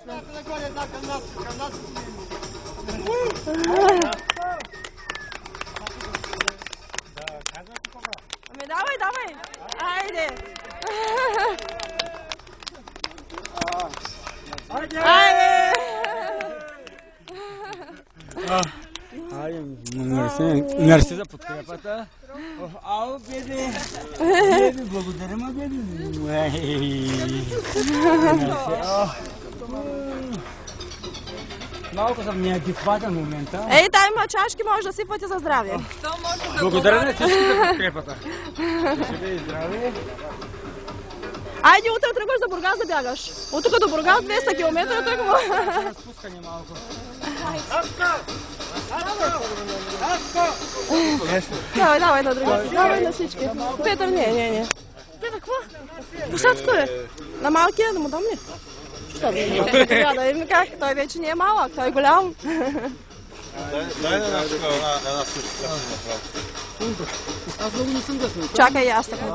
Ами давай, давай! Айде! Айде! Мерси за подкрепата. Ало, беби! Беби, благодарим, беби! Малко съм неадекватен момента. Ей, дай има чашки, може да сипвате за здраве. Благодаря на всички за подкрепата. Живе и здраве. Айде, утре тръгваш за Бургас да бягаш. От тук до Бургас 200 км тръгва. Разпускане малко. Давай, давай на другите. Давай на всички. Петър, не. Петър, какво? Посадко е. На малкия да му дам ли? Що би? Трябва да видим как. Той вече не е малък, той е голям. Дай една случка. Аз много не съм да сме. Чакай, аз така.